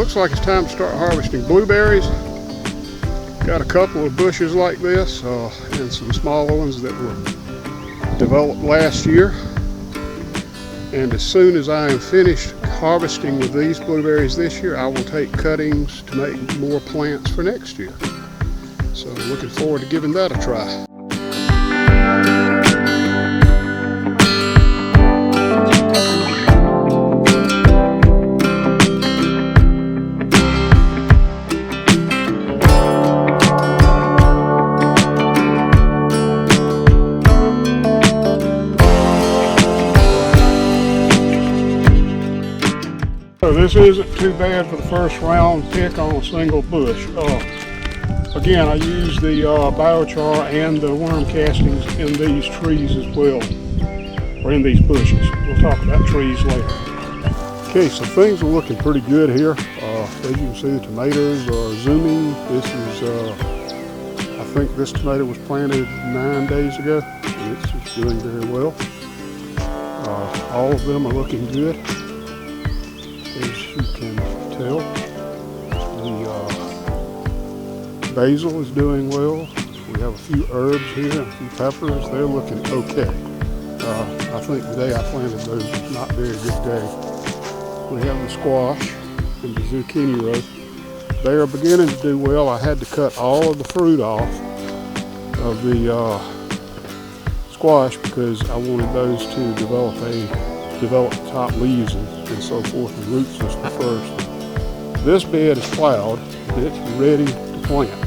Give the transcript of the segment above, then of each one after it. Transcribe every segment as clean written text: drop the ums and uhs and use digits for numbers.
looks like it's time to start harvesting blueberries. Got a couple of bushes like this and some smaller ones that were developed last year. And as soon as I am finished harvesting with these blueberries this year, I will take cuttings to make more plants for next year. So looking forward to giving that a try. So this isn't too bad for the first round pick on a single bush. Again, I use the biochar and the worm castings in these trees as well, or in these bushes. We'll talk about trees later. Okay, so things are looking pretty good here. As you can see, the tomatoes are zooming. This is, I think this tomato was planted 9 days ago. It's just doing very well. All of them are looking good. As you can tell, the basil is doing well. We have a few herbs here and a few peppers. They're looking okay. I think the day I planted those was not a very good day. We have the squash and the zucchini row. They are beginning to do well. I had to cut all of the fruit off of the squash because I wanted those to develop the top leaves and so forth, and root system first. This bed is plowed, it's ready to plant.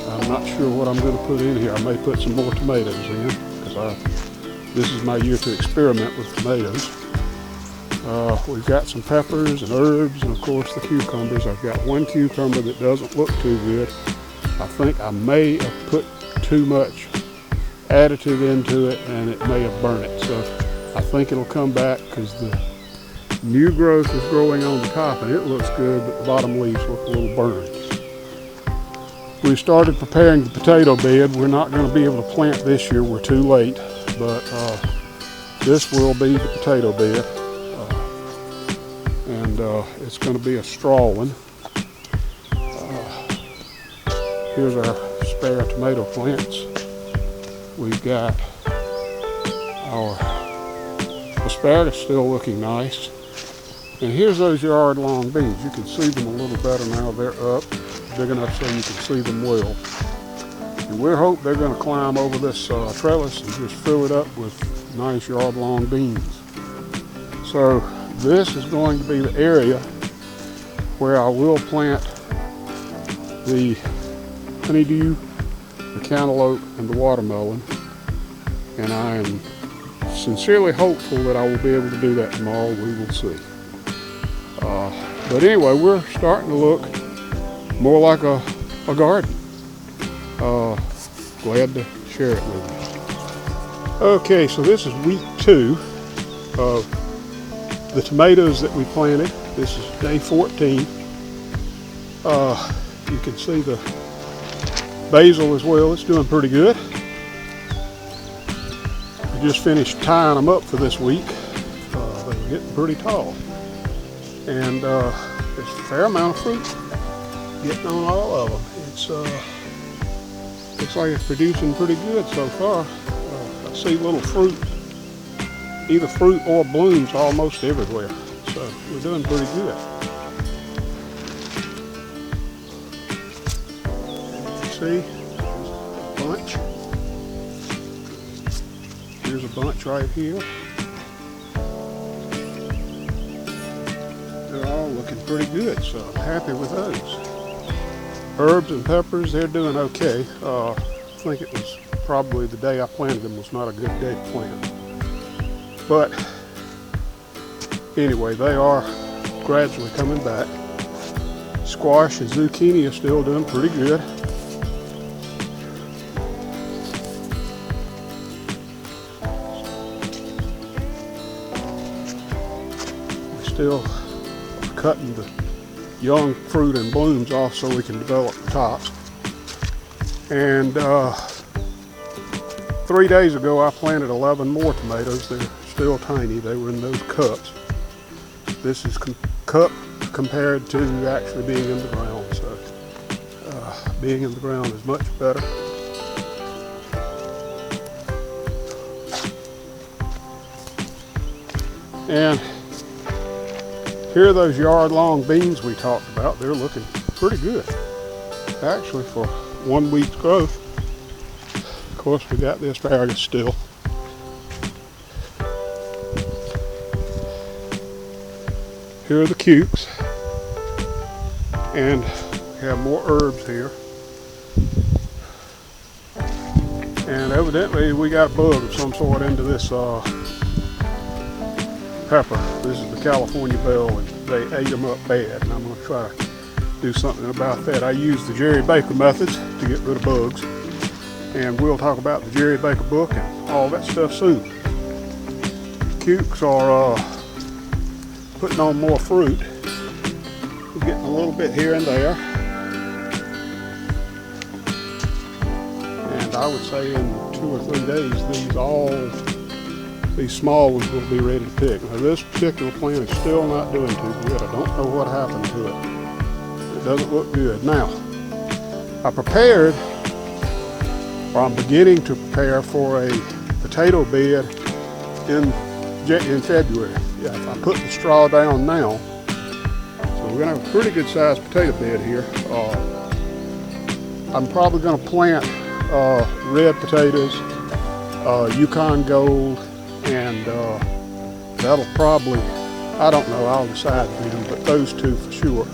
I'm not sure what I'm going to put in here. I may put some more tomatoes in, because this is my year to experiment with tomatoes. We've got some peppers and herbs, and of course the cucumbers. I've got one cucumber that doesn't look too good. I think I may have put too much additive into it and it may have burned it, so I think it'll come back because the new growth is growing on the top and it looks good, but the bottom leaves look a little burned. We started preparing the potato bed. We're not going to be able to plant this year, we're too late, but this will be the potato bed, and it's going to be a straw one. Here's our spare tomato plants. We've got our asparagus still looking nice. And here's those yard-long beans. You can see them a little better now. They're up, big enough so you can see them well. And we hope they're going to climb over this trellis and just fill it up with nice yard-long beans. So this is going to be the area where I will plant the honeydew, the cantaloupe, and the watermelon, and I am sincerely hopeful that I will be able to do that tomorrow. We will see. But anyway, we're starting to look more like a garden. Glad to share it with you. Okay, so this is week 2 of the tomatoes that we planted. This is day 14. You can see the basil as well. It's doing pretty good. We just finished tying them up for this week. They're getting pretty tall. And there's a fair amount of fruit getting on all of them. It's looks like it's producing pretty good so far. I see little fruit, either fruit or blooms almost everywhere. So we're doing pretty good. See, there's a bunch. Here's a bunch right here. They're all looking pretty good, so I'm happy with those. Herbs and peppers, they're doing okay. I think it was probably the day I planted them was not a good day to plant. But anyway, they are gradually coming back. Squash and zucchini are still doing pretty good. Still cutting the young fruit and blooms off so we can develop the tops. And 3 days ago I planted 11 more tomatoes. They're still tiny. They were in those cups. this is cup compared to actually being in the ground. So being in the ground is much better. And here are those yard-long beans we talked about. They're looking pretty good, actually, for 1 week's growth. Of course, we got the asparagus still. Here are the cukes, and we have more herbs here. And evidently, we got a bug of some sort into this pepper. This is the California bell, and they ate them up bad, and I'm going to try to do something about that. I use the Jerry Baker methods to get rid of bugs, and we'll talk about the Jerry Baker book and all that stuff soon. Cukes are putting on more fruit. We're getting a little bit here and there, and I would say in 2 or 3 days these small ones will be ready to pick. Now this particular plant is still not doing too good. I don't know what happened to it. It doesn't look good. Now, I'm beginning to prepare for a potato bed in February. Yeah, if I put the straw down now, so we're gonna have a pretty good sized potato bed here. I'm probably gonna plant red potatoes, Yukon Gold, and that'll probably, I don't know, I'll decide then, but those two for sure.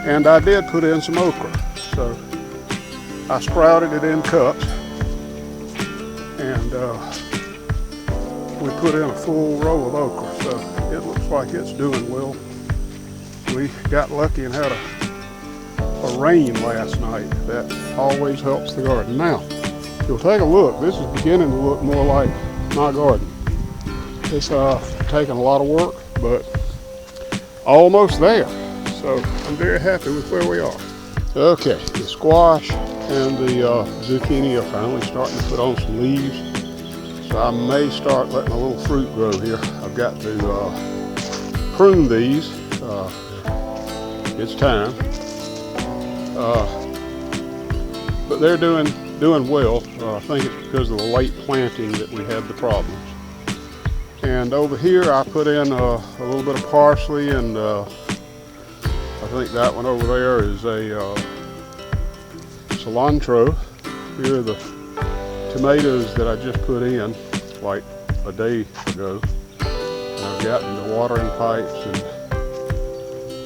And I did put in some okra, so I sprouted it in cups, and we put in a full row of okra, so it looks like it's doing well. We got lucky and had a rain last night. That always helps the garden. Now, if you'll take a look, this is beginning to look more like my garden. It's taking a lot of work, but almost there. So I'm very happy with where we are. Okay, the squash and the zucchini are finally starting to put on some leaves. So I may start letting a little fruit grow here. I've got to prune these. It's time. But they're doing well. I think it's because of the late planting that we had the problems. And over here I put in a little bit of parsley, and I think that one over there is a cilantro. Here are the tomatoes that I just put in like a day ago. And I've gotten the watering pipes and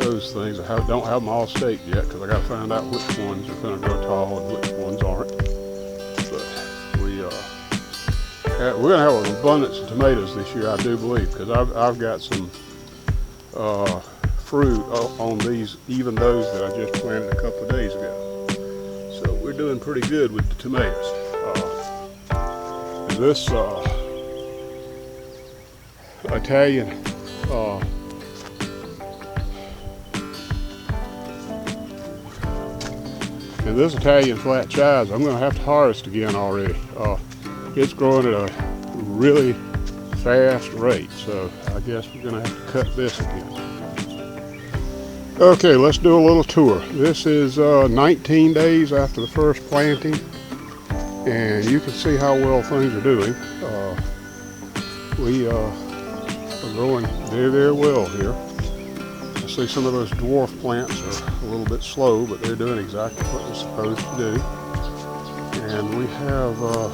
those things. I don't have them all staked yet because I got to find out which ones are going to grow tall and which ones aren't. But we're going to have an abundance of tomatoes this year, I do believe, because I've got some fruit on these, even those that I just planted a couple of days ago. So we're doing pretty good with the tomatoes. This Italian flat chives, I'm going to have to harvest again already. It's growing at a really fast rate, so I guess we're going to have to cut this again. Okay, let's do a little tour. This is 19 days after the first planting, and you can see how well things are doing. We are growing very, very well here. I see some of those dwarf plants are a little bit slow, but they're doing exactly what they're supposed to do. And we have a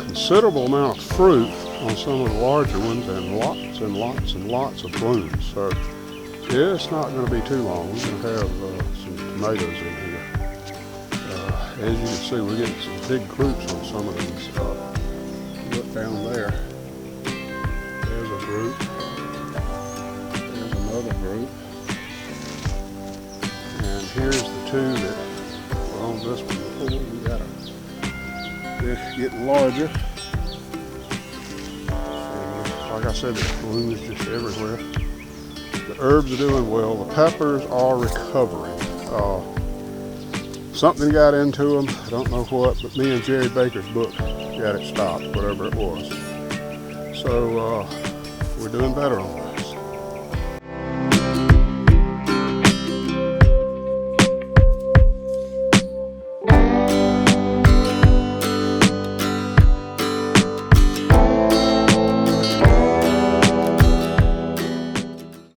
considerable amount of fruit on some of the larger ones, and lots and lots and lots of blooms. So it's not going to be too long. We're going to have some tomatoes in here. As you can see, we're getting some big groups on some of these. Look down there. There's a group. There's another group. And here's the two that were on this one before. We got they're getting larger. And like I said, there's blooms just everywhere. The herbs are doing well. The peppers are recovering. Something got into them. I don't know what, but me and Jerry Baker's book got it stopped, whatever it was. So we're doing better on that.